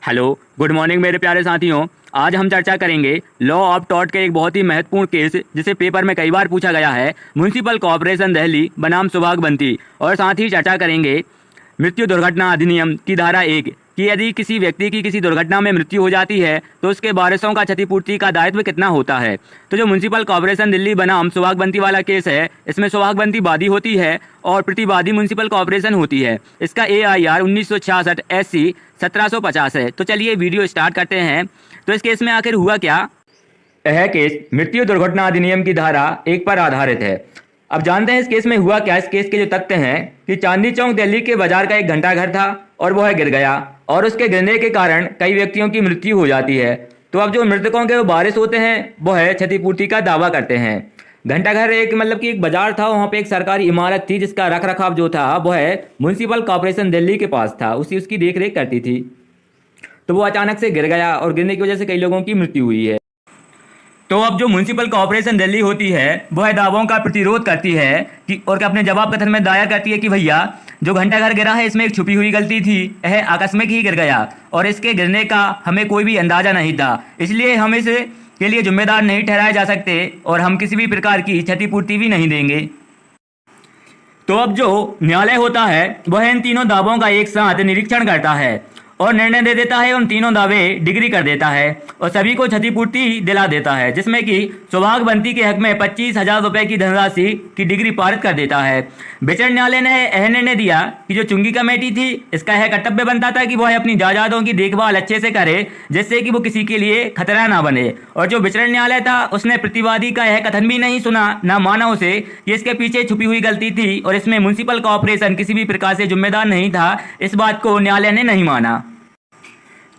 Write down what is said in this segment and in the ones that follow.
Hello, good morning मेरे प्यारे साथियों। आज हम चर्चा करेंगे लॉ ऑफ टॉर्ट के एक बहुत ही महत्वपूर्ण केस जिसे पेपर में कई बार पूछा गया है, म्युनिसिपल कॉर्पोरेशन दिल्ली बनाम सुभाष बंटी। और साथ ही चर्चा करेंगे मृत्यु दुर्घटना अधिनियम की धारा 1 कि यदि किसी व्यक्ति की किसी दुर्घटना में मृत्यु हो जाती है तो उसके वारिसों का क्षतिपूर्ति का दायित्व कितना होता है। तो जो म्युनिसिपल कॉर्पोरेशन दिल्ली बनाम सुभाष बंटी वाला केस है, इसमें सुभाष बंटी वादी होती है और प्रतिवादी म्युनिसिपल कॉर्पोरेशन होती है। इसका AIR 1966 SC 1750 है। तो चलिए वीडियो स्टार्ट करते हैं। तो इस केस में आखिर हुआ क्या। यह केस मृत्यु दुर्घटना अधिनियम की धारा 1 पर आधारित है। अब जानते हैं इस केस में हुआ क्या। इस केस के जो तथ्य हैं कि चांदनी चौक दिल्ली के बाजार का एक घंटाघर था और वह गिर गया और उसके गिरने के कारण कई व्यक्तियों की मृत्यु हो जाती है। तो अब जो मृतकों के वारिस होते हैं वह क्षतिपूर्ति का दावा करते हैं। घंटाघर एक कि एक बाजार था, वहाँ पे एक सरकारी इमारत थी जिसका रख रखाव जो था वह म्युनिसिपल कॉर्पोरेशन दिल्ली के पास था, उसकी देख रेख करती थी। तो वो अचानक से गिर गया और गिरने की वजह से कई लोगों की मृत्यु हुई है। तो अब जो म्युनिसिपल कॉर्पोरेशन दिल्ली होती है वह दावों का प्रतिरोध करती है कि और अपने जवाब कथन में दायर करती है कि भैया जो घंटाघर गिरा है इसमें एक छुपी हुई गलती थी, यह आकस्मिक ही गिर गया और इसके गिरने का हमें कोई भी अंदाजा नहीं था, इसलिए हम इसे के लिए जिम्मेदार नहीं ठहराए जा सकते और हम किसी भी प्रकार की क्षतिपूर्ति भी नहीं देंगे। तो अब जो न्यायालय होता है वह इन तीनों दावों का एक साथ निरीक्षण करता है और निर्णय दे देता है। उन तीनों दावे डिग्री कर देता है और सभी को क्षतिपूर्ति दिला देता है, जिसमें कि सुभाष बंटी के हक में 25,000 रुपये की धनराशि की डिग्री पारित कर देता है। विचार न्यायालय ने यह निर्णय दिया कि जो चुंगी कमेटी थी इसका यह कर्तव्य बनता था कि वह अपनी जायदादों की देखभाल अच्छे से करे जिससे कि वो किसी के लिए खतरा ना बने। और जो विचार न्यायालय था उसने प्रतिवादी का यह कथन भी नहीं सुना, ना माना उसे कि इसके पीछे छुपी हुई गलती थी और इसमें म्युनिसिपल कॉर्पोरेशन किसी भी प्रकार से जिम्मेदार नहीं था। इस बात को न्यायालय ने नहीं माना।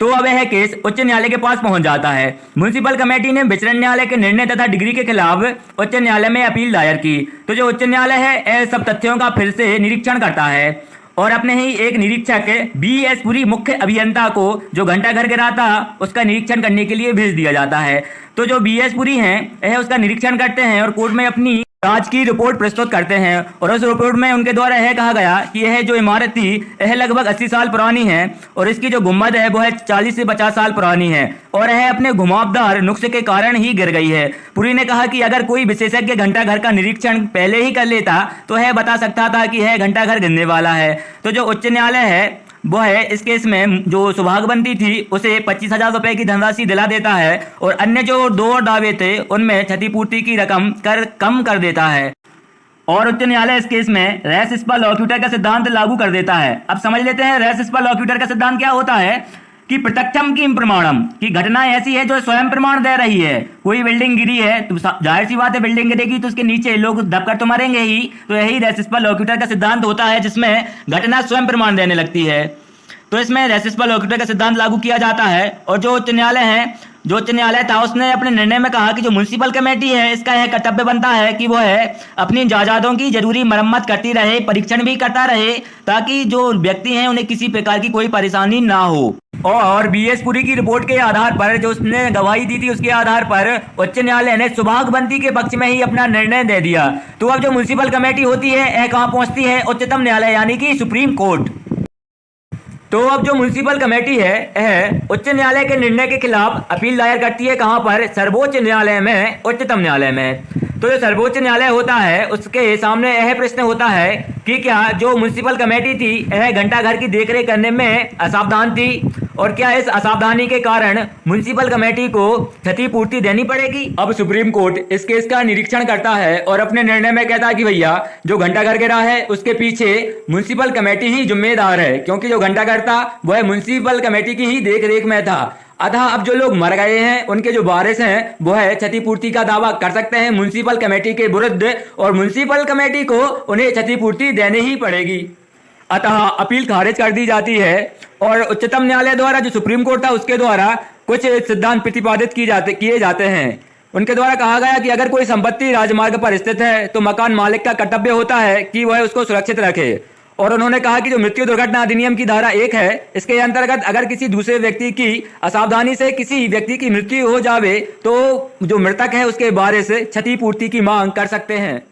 तो अब यह केस उच्च न्यायालय के पास पहुंच जाता है। म्युनिसिपल कमेटी ने विचार न्यायालय के निर्णय तथा डिग्री के खिलाफ उच्च न्यायालय में अपील दायर की। तो जो उच्च न्यायालय है यह सब तथ्यों का फिर से निरीक्षण करता है और अपने ही एक निरीक्षक BS पुरी मुख्य अभियंता को जो घंटाघर गिरा था उसका निरीक्षण करने के लिए भेज दिया जाता है। तो जो BS पुरी हैं यह उसका निरीक्षण करते हैं और कोर्ट में अपनी जांच की रिपोर्ट प्रस्तुत करते हैं और उस रिपोर्ट में उनके द्वारा यह कहा गया कि यह जो इमारत थी यह लगभग 80 साल पुरानी है और इसकी जो गुम्बद है वह 40 से 50 साल पुरानी है और यह अपने घुमावदार नुक्स के कारण ही गिर गई है। पुरी ने कहा कि अगर कोई विशेषज्ञ घंटाघर का निरीक्षण पहले ही कर लेता तो यह बता सकता था कि यह घंटाघर गिरने वाला है। तो जो उच्च न्यायालय है वो है इस केस में जो सुभाष बंटी थी उसे 25,000 रुपये की धनराशि दिला देता है और अन्य जो दो दावे थे उनमें क्षतिपूर्ति की रकम कम कर देता है। और उच्च न्यायालय इस केस में रेस स्पा लॉक्यूटर का सिद्धांत लागू कर देता है। अब समझ लेते हैं रेस स्पा लॉक्यूटर का सिद्धांत क्या होता है कि प्रत्यक्षम की प्रमाणम की घटना ऐसी है जो स्वयं प्रमाण दे रही है। कोई बिल्डिंग गिरी है तो जाहिर सी बात है बिल्डिंग गिरेगी तो उसके नीचे लोग दबकर तो मरेंगे ही। तो यही रेस स्पा लॉक्यूटर का सिद्धांत होता है जिसमें घटना स्वयं प्रमाण देने लगती है। तो इसमें रेस स्पा लॉक्यूटर का सिद्धांत लागू किया जाता है। और जो उच्च न्यायालय था उसने अपने निर्णय में कहा कि जो म्युनिसिपल कमेटी है इसका यह कर्तव्य बनता है कि वो है अपनी जायदादों की जरूरी मरम्मत करती रहे, परीक्षण भी करता रहे ताकि जो व्यक्ति हैं उन्हें किसी प्रकार की कोई परेशानी ना हो। और BS पुरी की रिपोर्ट के आधार पर जो उसने गवाही दी थी उसके आधार पर उच्च न्यायालय ने सुभाष बंटी के पक्ष में ही अपना निर्णय दे दिया। तो अब जो म्युनिसिपल कमेटी होती है यह कहाँ पहुंचती है, उच्चतम न्यायालय यानी कि सुप्रीम कोर्ट। तो अब जो म्युनिसिपल कमेटी है उच्च न्यायालय के निर्णय के खिलाफ अपील दायर करती है कहां पर, सर्वोच्च न्यायालय में, उच्चतम न्यायालय में। तो जो सर्वोच्च न्यायालय होता है उसके सामने यह प्रश्न होता है कि क्या जो म्युनिसिपल कमेटी थी यह घंटाघर की देखरेख करने में असावधान थी और क्या इस असावधानी के कारण म्युनिसिपल कमेटी को क्षतिपूर्ति देनी पड़ेगी। अब सुप्रीम कोर्ट इस केस का निरीक्षण करता है और अपने निर्णय में कहता है कि भैया जो घंटाघर गिरा है उसके पीछे म्युनिसिपल कमेटी ही जिम्मेदार है, क्योंकि जो घंटाघर था वह म्युनिसिपल कमेटी की ही देखरेख में था। अतः अब जो लोग मर गए हैं उनके जो वारिस हैं वो है क्षतिपूर्ति का दावा कर सकते हैं म्युनिसिपल कमेटी के विरुद्ध और म्युनिसिपल कमेटी को उन्हें क्षतिपूर्ति देनी ही पड़ेगी। अतः अपील खारिज कर दी जाती है और उच्चतम न्यायालय द्वारा जो सुप्रीम कोर्ट था उसके द्वारा कुछ सिद्धांत प्रतिपादित किए जाते हैं। उनके द्वारा कहा गया कि अगर कोई संपत्ति राजमार्ग पर स्थित है तो मकान मालिक का कर्तव्य होता है कि वह उसको सुरक्षित रखे। और उन्होंने कहा कि जो मृत्यु दुर्घटना अधिनियम की धारा 1 है इसके अंतर्गत अगर किसी दूसरे व्यक्ति की असावधानी से किसी व्यक्ति की मृत्यु हो जावे तो जो मृतक है उसके बारे से क्षतिपूर्ति की मांग कर सकते हैं।